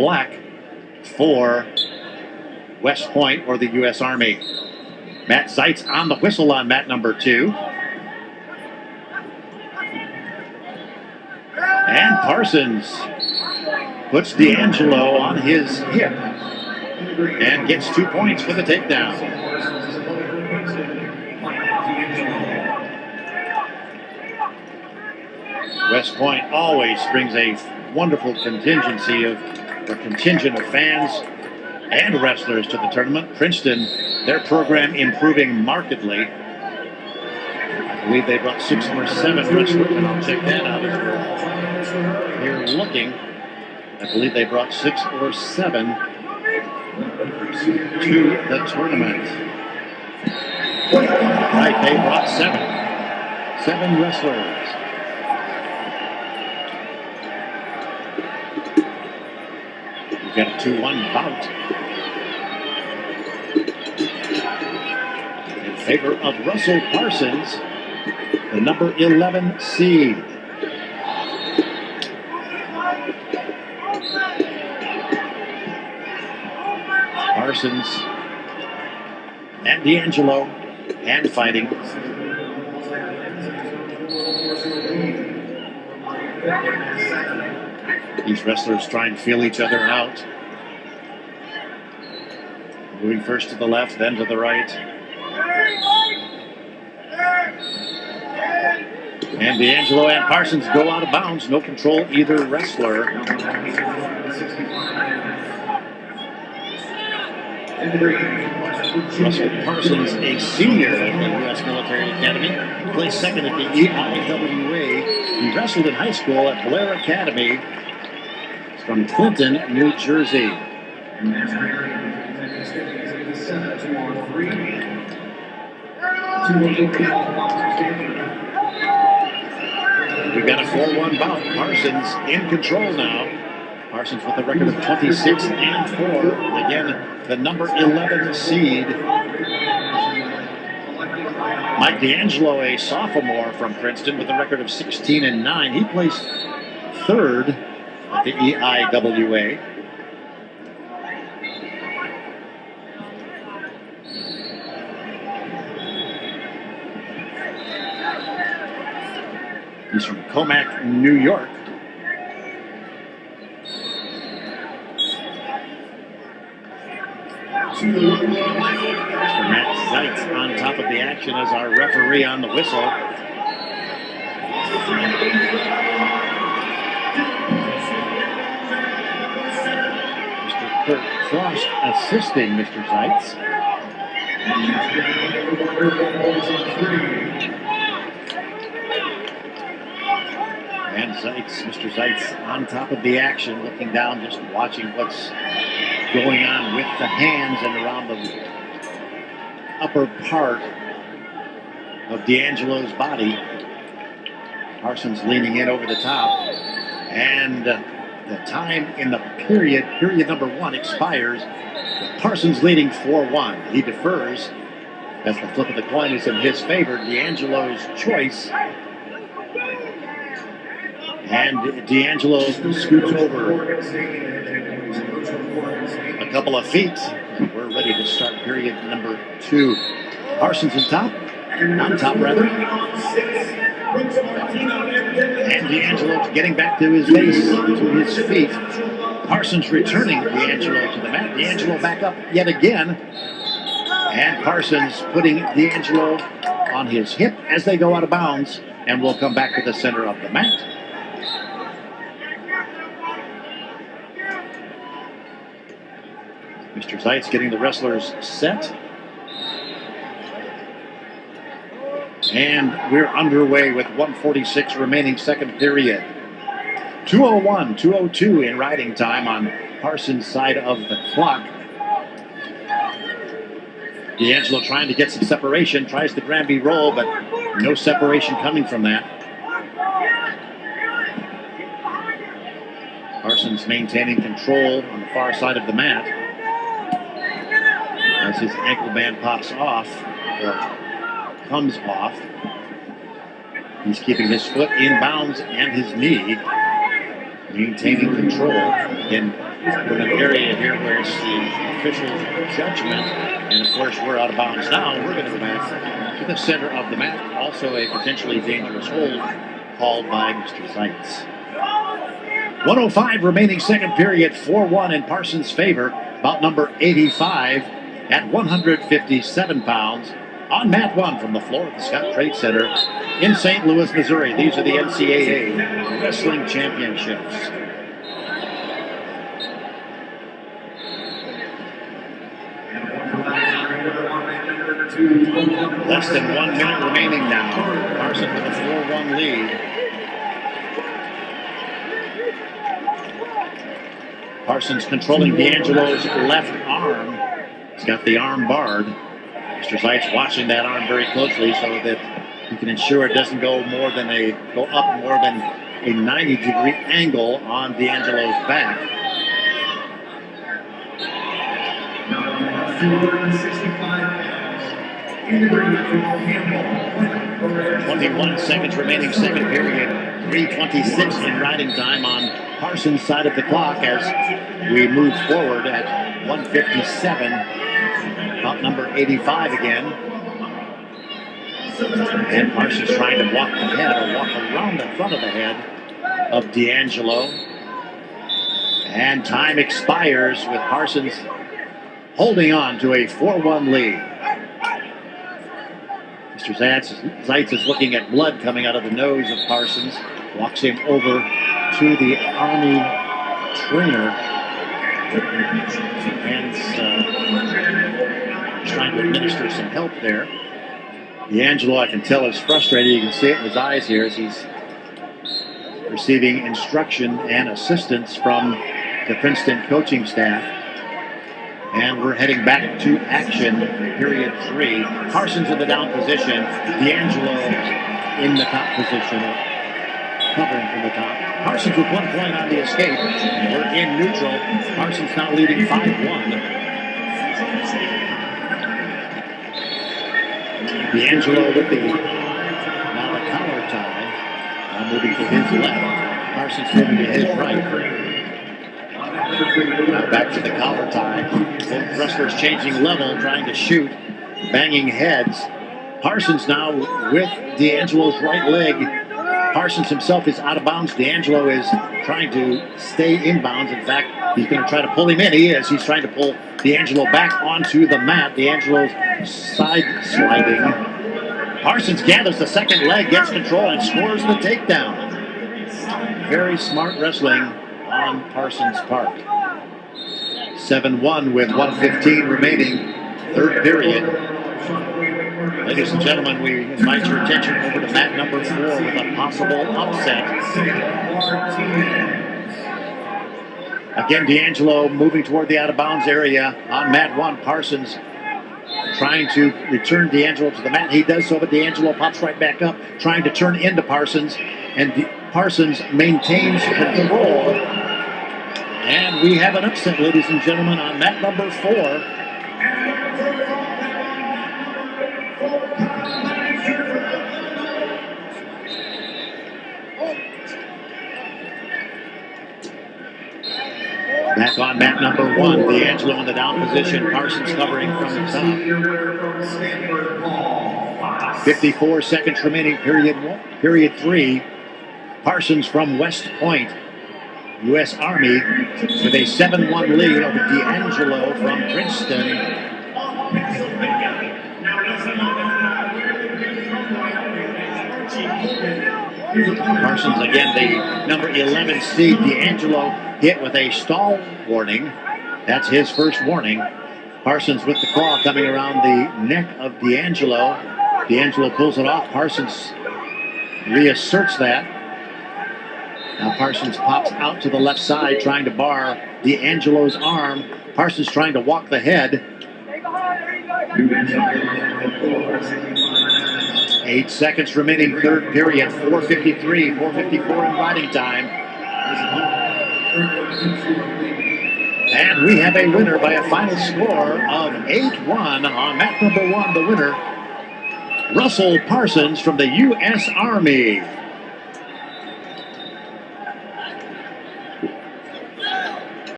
black for West Point or the U.S. Army. Matt Zeitz on the whistle on mat number 2. And Parsons puts D'Angelo on his hip and gets 2 points for the takedown. West Point always brings a wonderful contingent of fans and wrestlers to the tournament. Princeton, their program improving markedly. I believe they brought 6 or 7 wrestlers, and I'll check that out as well. Here looking, I believe they brought 6 or 7 to the tournament. Right, they brought 7. 7 wrestlers. We've got a 2-1 bout in favor of Russell Parsons, the number 11 seed. Parsons and D'Angelo hand fighting. These wrestlers trying to feel each other out. Moving first to the left, then to the right. And D'Angelo and Parsons go out of bounds. No control either wrestler. Russell Parsons, a senior at the U.S. Military Academy, plays second at the EIWA. He wrestled in high school at Blair Academy from Clinton, New Jersey. We've got a 4-1 bout. Parsons in control now. Parsons with a record of 26-4. Again, the number 11 seed. Mike D'Angelo, a sophomore from Princeton, with a record of 16-9. He placed 3rd at the EIWA. He's from Comac, New York. Mr. Matt Zeitz on top of the action as our referee on the whistle. Mr. Kurt Frost assisting Mr. Zeitz. And Zeitz, Mr. Zeitz on top of the action, looking down, just watching what's going on with the hands and around the upper part of D'Angelo's body. Parsons leaning in over the top. And the time in the period number 1 expires. Parsons leading 4-1. He defers as the flip of the coin is in his favor. D'Angelo's choice. And D'Angelo scoots over a couple of feet. And we're ready to start period number 2. Parsons on top rather. And D'Angelo getting back to his base, to his feet. Parsons returning D'Angelo to the mat. D'Angelo back up yet again. And Parsons putting D'Angelo on his hip as they go out of bounds. And we'll come back to the center of the mat. Mr. Zeitz getting the wrestlers set. And we're underway with 1:46 remaining second period. 2:01, 2:02 in riding time on Parsons' side of the clock. D'Angelo trying to get some separation, tries the Granby roll, but no separation coming from that. Parsons maintaining control on the far side of the mat as his ankle band pops off, or comes off. He's keeping his foot in bounds and his knee, maintaining control. Again, We're in an area here where it's the official judgment, and of course we're out of bounds now. We're going to go back to the center of the mat. Also a potentially dangerous hold called by Mr. Seitz. 1:05 remaining second period, 4-1 in Parsons' favor. Bout number 85 at 157 pounds. On mat 1 from the floor of the Scott Trade Center in St. Louis, Missouri. These are the NCAA Wrestling Championships. Less than 1 minute remaining now. Parsons with a 4-1 lead. Parsons controlling D'Angelo's left arm. He's got the arm barred. Mr. Seitz watching that arm very closely so that he can ensure it doesn't go up more than a 90-degree angle on D'Angelo's back. 21 seconds remaining second period. 3:26 in riding time on Parsons' side of the clock as we move forward at 1:57. About number 85 again. And Parsons trying to walk the head or walk around the front of the head of D'Angelo. And time expires with Parsons holding on to a 4-1 lead. Mr. Seitz is looking at blood coming out of the nose of Parsons. Walks him over to the Army trainer. And trying to administer some help there. D'Angelo, I can tell, is frustrated. You can see it in his eyes here as he's receiving instruction and assistance from the Princeton coaching staff. And we're heading back to action, period 3. Parsons in the down position. D'Angelo in the top position, covering from the top. Parsons with 1 point on the escape. We're in neutral. Parsons now leading 5-1. D'Angelo with the collar tie. Now moving to his left. Parsons moving to his right. Now back to the collar tie. Both wrestlers changing level, trying to shoot, banging heads. Parsons now with D'Angelo's right leg. Parsons himself is out of bounds. D'Angelo is trying to stay in bounds. In fact, he's going to try to pull him in. He is. He's trying to pull D'Angelo back onto the mat. D'Angelo's side sliding. Parsons gathers the second leg, gets control, and scores the takedown. Very smart wrestling on Parsons' part. 7-1 with 1:15 remaining, third period. Ladies and gentlemen, we invite your attention over to mat number 4 with a possible upset. Again, D'Angelo moving toward the out-of-bounds area on mat 1. Parsons trying to return D'Angelo to the mat. He does so, but D'Angelo pops right back up, trying to turn into Parsons, and Parsons maintains control. And we have an upset, ladies and gentlemen, on mat number 4. Back on mat number 1, D'Angelo in the down position, Parsons covering from the top. 54 seconds remaining, period 3. Parsons from West Point, U.S. Army, with a 7-1 lead over D'Angelo from Princeton. Parsons again, the number 11 seed. D'Angelo hit with a stall warning. That's his first warning. Parsons with the claw coming around the neck of D'Angelo. D'Angelo pulls it off. Parsons reasserts that. Now Parsons pops out to the left side, trying to bar D'Angelo's arm. Parsons trying to walk the head. 8 seconds remaining, third period. 4:53, 4:54 in riding time. And we have a winner by a final score of 8-1 on mat number 1. The winner, Russell Parsons from the U.S. Army.